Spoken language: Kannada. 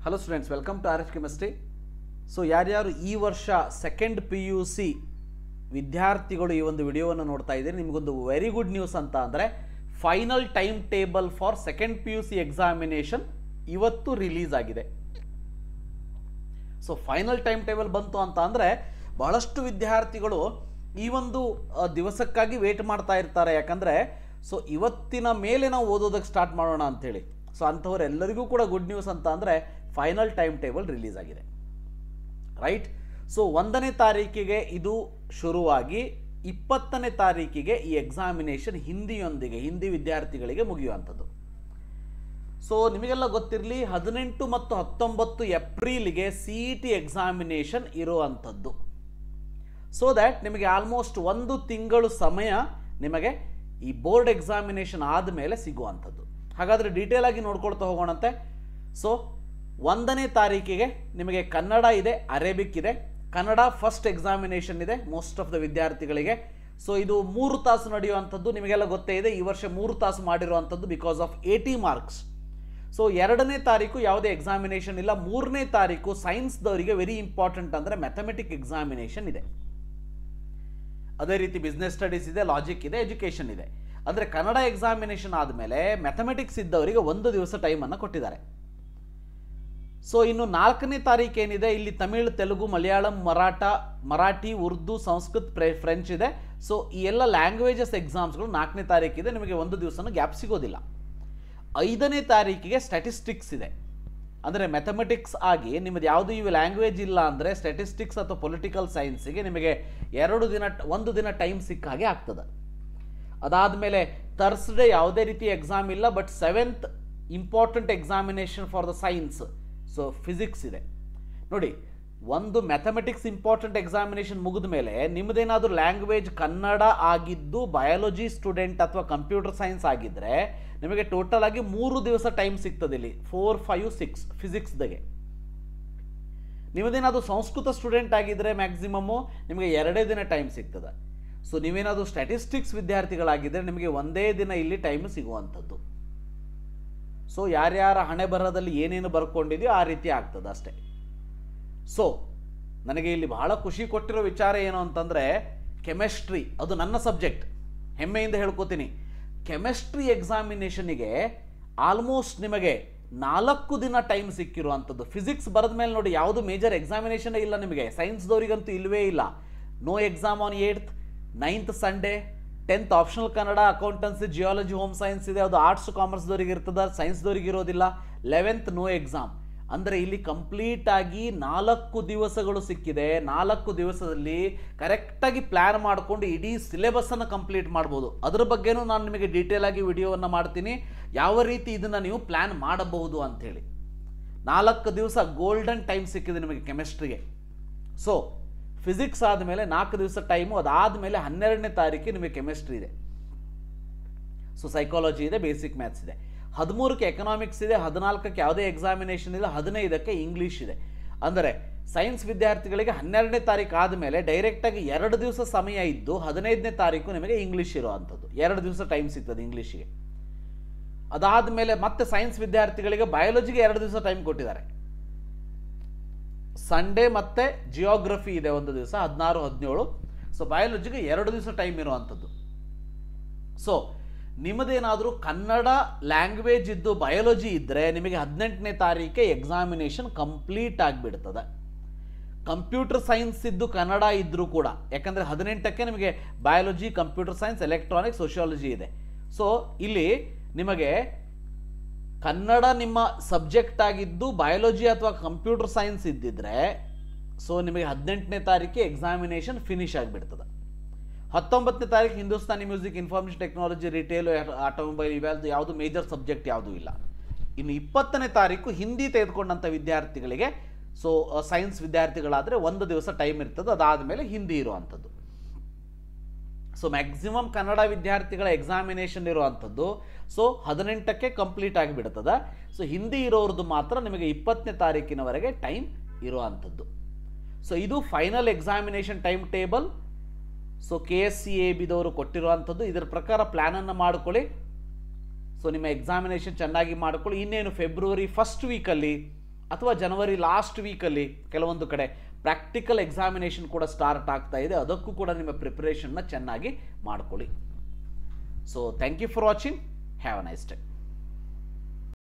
Hello students, welcome to R H chemistry. So ಯಾರ್ಯಾರು ಈ ವರ್ಷ ಸೆಕೆಂಡ್ PUC ವಿದ್ಯಾರ್ಥಿಗಳು ಈ ಒಂದು ವಿಡಿಯೋವನ್ನು ನೋಡ್ತಾ ಇದ್ದೀರಿ, ನಿಮಗೊಂದು ವೆರಿ ಗುಡ್ ನ್ಯೂಸ್ ಅಂತ ಅಂದರೆ final time table for second PUC examination ಇವತ್ತು ರಿಲೀಸ್ ಆಗಿದೆ. ಸೊ ಫೈನಲ್ ಟೈಮ್ ಟೇಬಲ್ ಬಂತು ಅಂತ ಅಂದರೆ ಬಹಳಷ್ಟು ವಿದ್ಯಾರ್ಥಿಗಳು ಈ ಒಂದು ದಿವಸಕ್ಕಾಗಿ ವೇಟ್ ಮಾಡ್ತಾ ಇರ್ತಾರೆ. ಯಾಕಂದರೆ ಸೊ ಇವತ್ತಿನ ಮೇಲೆ ನಾವು ಓದೋದಕ್ಕೆ ಸ್ಟಾರ್ಟ್ ಮಾಡೋಣ ಅಂಥೇಳಿ. ಸೊ ಅಂಥವರೆಲ್ಲರಿಗೂ ಕೂಡ ಗುಡ್ ನ್ಯೂಸ್ ಅಂತ ಅಂದರೆ ಫೈನಲ್ ಟೈಮ್ ಟೇಬಲ್ ರಿಲೀಸ್ ಆಗಿದೆ, ರೈಟ್. ಸೊ 1ನೇ ತಾರೀಕಿಗೆ ಇದು ಶುರುವಾಗಿ 20ನೇ ತಾರೀಕಿಗೆ ಈ ಎಕ್ಸಾಮಿನೇಷನ್ ಹಿಂದಿ ವಿದ್ಯಾರ್ಥಿಗಳಿಗೆ ಮುಗಿಯುವಂಥದ್ದು. ಸೊ ನಿಮಗೆಲ್ಲ ಗೊತ್ತಿರಲಿ, 18 ಮತ್ತು 19 ಏಪ್ರಿಲ್ಗೆ CET ಎಕ್ಸಾಮಿನೇಷನ್ ಇರುವಂಥದ್ದು. ಸೊ ದ್ಯಾಟ್ ನಿಮಗೆ ಆಲ್ಮೋಸ್ಟ್ 1 ತಿಂಗಳು ಸಮಯ ನಿಮಗೆ ಈ ಬೋರ್ಡ್ ಎಕ್ಸಾಮಿನೇಷನ್ ಆದಮೇಲೆ ಸಿಗುವಂಥದ್ದು. ಹಾಗಾದರೆ ಡೀಟೇಲ್ ಆಗಿ ನೋಡ್ಕೊಳ್ತಾ ಹೋಗೋಣಂತೆ. ಸೊ 1ನೇ ತಾರೀಕಿಗೆ ನಿಮಗೆ ಕನ್ನಡ ಇದೆ, ಅರೇಬಿಕ್ ಇದೆ. ಕನ್ನಡ ಫಸ್ಟ್ ಎಕ್ಸಾಮಿನೇಷನ್ ಇದೆ ಮೋಸ್ಟ್ ಆಫ್ ದ ವಿದ್ಯಾರ್ಥಿಗಳಿಗೆ. ಸೊ ಇದು 3 ತಾಸು ನಡೆಯುವಂಥದ್ದು. ನಿಮಗೆಲ್ಲ ಗೊತ್ತೇ ಇದೆ, ಈ ವರ್ಷ 3 ತಾಸು ಮಾಡಿರುವಂಥದ್ದು ಬಿಕಾಸ್ ಆಫ್ 80 ಮಾರ್ಕ್ಸ್. ಸೊ 2ನೇ ತಾರೀಕು ಯಾವುದೇ ಎಕ್ಸಾಮಿನೇಷನ್ ಇಲ್ಲ. 3ನೇ ತಾರೀಕು ಸೈನ್ಸ್ದವರಿಗೆ ವೆರಿ ಇಂಪಾರ್ಟೆಂಟ್ ಅಂದರೆ ಮ್ಯಾಥಮೆಟಿಕ್ ಎಕ್ಸಾಮಿನೇಷನ್ ಇದೆ. ಅದೇ ರೀತಿ ಬಿಸ್ನೆಸ್ ಸ್ಟಡೀಸ್ ಇದೆ, ಲಾಜಿಕ್ ಇದೆ, ಎಜುಕೇಷನ್ ಇದೆ. ಅಂದರೆ ಕನ್ನಡ ಎಕ್ಸಾಮಿನೇಷನ್ ಆದಮೇಲೆ ಮ್ಯಾಥಮೆಟಿಕ್ಸ್ ಇದ್ದವರಿಗೆ 1 ದಿವಸ ಟೈಮನ್ನು ಕೊಟ್ಟಿದ್ದಾರೆ. ಸೊ ಇನ್ನು 4ನೇ ತಾರೀಕು ಏನಿದೆ, ಇಲ್ಲಿ ತಮಿಳ್, ತೆಲುಗು, ಮಲಯಾಳಂ, ಮರಾಠಿ, ಉರ್ದು, ಸಂಸ್ಕೃತ್, ಫ್ರೆಂಚ್ ಇದೆ. ಸೊ ಈ ಎಲ್ಲ ಲ್ಯಾಂಗ್ವೇಜಸ್ ಎಕ್ಸಾಮ್ಸ್ಗಳು 4ನೇ ತಾರೀಕಿದೆ. ನಿಮಗೆ 1 ದಿವಸನೂ ಗ್ಯಾಪ್ ಸಿಗೋದಿಲ್ಲ. 5ನೇ ತಾರೀಕಿಗೆ ಸ್ಟ್ಯಾಟಿಸ್ಟಿಕ್ಸ್ ಇದೆ. ಅಂದರೆ ಮ್ಯಾಥಮೆಟಿಕ್ಸ್ ಆಗಿ ನಿಮ್ಮದು ಯಾವುದು ಇವು ಲ್ಯಾಂಗ್ವೇಜ್ ಇಲ್ಲ ಅಂದರೆ ಸ್ಟ್ಯಾಟಿಸ್ಟಿಕ್ಸ್ ಅಥವಾ ಪೊಲಿಟಿಕಲ್ ಸೈನ್ಸಿಗೆ ನಿಮಗೆ 1 ದಿನ ಟೈಮ್ ಸಿಕ್ಕ ಹಾಗೆ ಆಗ್ತದೆ. ಅದಾದಮೇಲೆ ಥರ್ಸ್ಡೇ ಯಾವುದೇ ರೀತಿ ಎಕ್ಸಾಮ್ ಇಲ್ಲ. But 7th important examination for the science, so physics ಇದೆ. ನೋಡಿ, ಒಂದು ಮ್ಯಾಥಮೆಟಿಕ್ಸ್ ಇಂಪಾರ್ಟೆಂಟ್ ಎಕ್ಸಾಮಿನೇಷನ್ ಮುಗಿದ ಮೇಲೆ ನಿಮ್ಮದೇನಾದರೂ ಲ್ಯಾಂಗ್ವೇಜ್ ಕನ್ನಡ ಆಗಿದ್ದು ಬಯಾಲಜಿ ಸ್ಟೂಡೆಂಟ್ ಅಥವಾ ಕಂಪ್ಯೂಟರ್ ಸೈನ್ಸ್ ಆಗಿದ್ದರೆ ನಿಮಗೆ ಟೋಟಲ್ ಆಗಿ 3 ದಿವಸ ಟೈಮ್ ಸಿಗ್ತದೆ. ಇಲ್ಲಿ 4, 5, 6 ಫಿಸಿಕ್ಸ್ದಾಗೆ. ನಿಮ್ಮದೇನಾದರೂ ಸಂಸ್ಕೃತ ಸ್ಟೂಡೆಂಟ್ ಆಗಿದ್ದರೆ ಮ್ಯಾಕ್ಸಿಮಮ್ಮು ನಿಮಗೆ 2 ದಿನ ಟೈಮ್ ಸಿಗ್ತದೆ. ಸೊ ನೀವೇನಾದರೂ ಸ್ಟ್ಯಾಟಿಸ್ಟಿಕ್ಸ್ ವಿದ್ಯಾರ್ಥಿಗಳಾಗಿದ್ದರೆ ನಿಮಗೆ 1 ದಿನ ಇಲ್ಲಿ ಟೈಮ್ ಸಿಗುವಂಥದ್ದು. ಸೊ ಯಾರ್ಯಾರ ಹಣೆ ಬರಹದಲ್ಲಿ ಏನೇನು ಬರ್ಕೊಂಡಿದೆಯೋ ಆ ರೀತಿ ಆಗ್ತದೆ ಅಷ್ಟೇ. ಸೊ ನನಗೆ ಇಲ್ಲಿ ಬಹಳ ಖುಷಿ ಕೊಟ್ಟಿರೋ ವಿಚಾರ ಏನು ಅಂತಂದರೆ ಕೆಮಿಸ್ಟ್ರಿ, ಅದು ನನ್ನ ಸಬ್ಜೆಕ್ಟ್, ಹೆಮ್ಮೆಯಿಂದ ಹೇಳ್ಕೊತೀನಿ. ಕೆಮಿಸ್ಟ್ರಿ ಎಕ್ಸಾಮಿನೇಷನಿಗೆ ಆಲ್ಮೋಸ್ಟ್ ನಿಮಗೆ 4 ದಿನ ಟೈಮ್ ಸಿಕ್ಕಿರುವಂಥದ್ದು. ಫಿಸಿಕ್ಸ್ ಬರೆದ ಮೇಲೆ ನೋಡಿ ಯಾವುದು ಮೇಜರ್ ಎಕ್ಸಾಮಿನೇಷನ್ ಇಲ್ಲ ನಿಮಗೆ. ಸೈನ್ಸ್ದವರಿಗಂತೂ ಇಲ್ಲವೇ ಇಲ್ಲ. No exam on 8th, 9th Sunday, 10th optional Kannada, accountancy, geology, home science ಇದೆ. ಅದು ಆರ್ಟ್ಸ್ ಕಾಮರ್ಸ್ದವ್ರಿಗೆ ಇರ್ತದೆ, ಸೈನ್ಸ್ದವ್ರಿಗೆ ಇರೋದಿಲ್ಲ. 11th no exam. ಅಂದರೆ ಇಲ್ಲಿ ಕಂಪ್ಲೀಟ್ ಆಗಿ 4 ದಿವಸಗಳು ಸಿಕ್ಕಿದೆ. 4 ದಿವಸದಲ್ಲಿ ಕರೆಕ್ಟಾಗಿ ಪ್ಲ್ಯಾನ್ ಮಾಡಿಕೊಂಡು ಇಡೀ ಸಿಲೆಬಸ್ಸನ್ನು ಕಂಪ್ಲೀಟ್ ಮಾಡ್ಬೋದು. ಅದ್ರ ಬಗ್ಗೆನೂ ನಾನು ನಿಮಗೆ ಡೀಟೇಲ್ ಆಗಿ ವಿಡಿಯೋವನ್ನು ಮಾಡ್ತೀನಿ, ಯಾವ ರೀತಿ ಇದನ್ನು ನೀವು ಪ್ಲ್ಯಾನ್ ಮಾಡಬಹುದು ಅಂಥೇಳಿ. 4 ದಿವಸ ಗೋಲ್ಡನ್ ಟೈಮ್ ಸಿಕ್ಕಿದೆ ನಿಮಗೆ ಕೆಮಿಸ್ಟ್ರಿಗೆ. ಸೊ ಫಿಸಿಕ್ಸ್ ಆದಮೇಲೆ 4 ದಿವಸ ಟೈಮು. ಅದಾದಮೇಲೆ 12ನೇ ತಾರೀಕಿಗೆ ನಿಮಗೆ ಕೆಮಿಸ್ಟ್ರಿ ಇದೆ. ಸೊ ಸೈಕಾಲಜಿ ಇದೆ, ಬೇಸಿಕ್ ಮ್ಯಾಥ್ಸ್ ಇದೆ. 13ಕ್ಕೆ ಎಕನಾಮಿಕ್ಸ್ ಇದೆ. 14ಕ್ಕೆ ಯಾವುದೇ ಎಕ್ಸಾಮಿನೇಷನ್ ಇಲ್ಲ. 15ಕ್ಕೆ ಇಂಗ್ಲೀಷ್ ಇದೆ. ಅಂದರೆ ಸೈನ್ಸ್ ವಿದ್ಯಾರ್ಥಿಗಳಿಗೆ 12ನೇ ತಾರೀಕು ಆದಮೇಲೆ ಡೈರೆಕ್ಟಾಗಿ 2 ದಿವಸ ಸಮಯ ಇದ್ದು 15ನೇ ತಾರೀಕು ನಿಮಗೆ ಇಂಗ್ಲೀಷ್ ಇರುವಂಥದ್ದು. 2 ದಿವಸ ಟೈಮ್ ಸಿಗ್ತದೆ ಇಂಗ್ಲೀಷಿಗೆ. ಅದಾದಮೇಲೆ ಮತ್ತೆ ಸೈನ್ಸ್ ವಿದ್ಯಾರ್ಥಿಗಳಿಗೆ ಬಯಾಲಜಿಗೆ 2 ದಿವಸ ಟೈಮ್ ಕೊಟ್ಟಿದ್ದಾರೆ. ಸಂಡೇ ಮತ್ತು ಜಿಯೋಗ್ರಫಿ ಇದೆ 1 ದಿವಸ, 16, 17. ಸೊ ಬಯಾಲಜಿಗೆ 2 ದಿವಸ ಟೈಮ್ ಇರುವಂಥದ್ದು. ಸೊ ನಿಮ್ಮದೇನಾದರೂ ಕನ್ನಡ ಲ್ಯಾಂಗ್ವೇಜ್ ಇದ್ದು ಬಯಾಲಜಿ ಇದ್ದರೆ ನಿಮಗೆ 18ನೇ ತಾರೀಕೆ ಎಕ್ಸಾಮಿನೇಷನ್ ಕಂಪ್ಲೀಟ್ ಆಗಿಬಿಡ್ತದೆ. ಕಂಪ್ಯೂಟರ್ ಸೈನ್ಸ್ ಇದ್ದು ಕನ್ನಡ ಇದ್ದರೂ ಕೂಡ, ಯಾಕಂದರೆ 18ಕ್ಕೆ ನಿಮಗೆ biology, computer science, electronics, sociology ಇದೆ. ಸೊ ಇಲ್ಲಿ ನಿಮಗೆ ಕನ್ನಡ ನಿಮ್ಮ ಸಬ್ಜೆಕ್ಟ್ ಆಗಿದ್ದು ಬಯಾಲಜಿ ಅಥವಾ ಕಂಪ್ಯೂಟರ್ ಸೈನ್ಸ್ ಇದ್ದಿದ್ರೆ ಸೊ ನಿಮಗೆ 18ನೇ ತಾರೀಕಿಗೆ ಎಕ್ಸಾಮಿನೇಷನ್ ಫಿನಿಶ್ ಆಗಿಬಿಡ್ತದೆ. 19ನೇ ತಾರೀಕು Hindustani music, information technology, retail, automobile ಇವೆಲ್ಲ ಯಾವುದು ಮೇಜರ್ ಸಬ್ಜೆಕ್ಟ್ ಯಾವುದೂ ಇಲ್ಲ. ಇನ್ನು 20ನೇ ತಾರೀಕು ಹಿಂದಿ ತೆಗೆದುಕೊಂಡಂಥ ವಿದ್ಯಾರ್ಥಿಗಳಿಗೆ, ಸೊ ಸೈನ್ಸ್ ವಿದ್ಯಾರ್ಥಿಗಳಾದರೆ 1 ದಿವಸ ಟೈಮ್ ಇರ್ತದೆ. ಅದಾದಮೇಲೆ ಹಿಂದಿ ಇರುವಂಥದ್ದು. ಸೊ ಮ್ಯಾಕ್ಸಿಮಮ್ ಕನ್ನಡ ವಿದ್ಯಾರ್ಥಿಗಳ ಎಕ್ಸಾಮಿನೇಷನ್ ಇರುವಂಥದ್ದು ಸೊ 18ಕ್ಕೆ ಕಂಪ್ಲೀಟ್ ಆಗಿಬಿಡ್ತದೆ. ಸೊ ಹಿಂದಿ ಇರೋರದ್ದು ಮಾತ್ರ ನಿಮಗೆ 20ನೇ ತಾರೀಕಿನವರೆಗೆ ಟೈಮ್ ಇರುವಂಥದ್ದು. ಸೊ ಇದು final examination time table. So KSCABದವರು ಕೊಟ್ಟಿರುವಂಥದ್ದು. ಇದರ ಪ್ರಕಾರ ಪ್ಲ್ಯಾನನ್ನು ಮಾಡ್ಕೊಳ್ಳಿ. ಸೊ ನಿಮ್ಮ ಎಕ್ಸಾಮಿನೇಷನ್ ಚೆನ್ನಾಗಿ ಮಾಡ್ಕೊಳ್ಳಿ. ಇನ್ನೇನು ಫೆಬ್ರವರಿ ಫಸ್ಟ್ ವೀಕಲ್ಲಿ ಅಥವಾ ಜನವರಿ ಲಾಸ್ಟ್ ವೀಕಲ್ಲಿ ಕೆಲವೊಂದು ಕಡೆ ಪ್ರಾಕ್ಟಿಕಲ್ ಎಕ್ಸಾಮಿನೇಷನ್ ಕೂಡ ಸ್ಟಾರ್ಟ್ ಆಗ್ತಾ ಇದೆ. ಅದಕ್ಕೂ ಕೂಡ ನಿಮ್ಮ ಪ್ರಿಪರೇಷನ್ನ ಚೆನ್ನಾಗಿ ಮಾಡ್ಕೊಳ್ಳಿ. So thank you for watching. Have a nice day.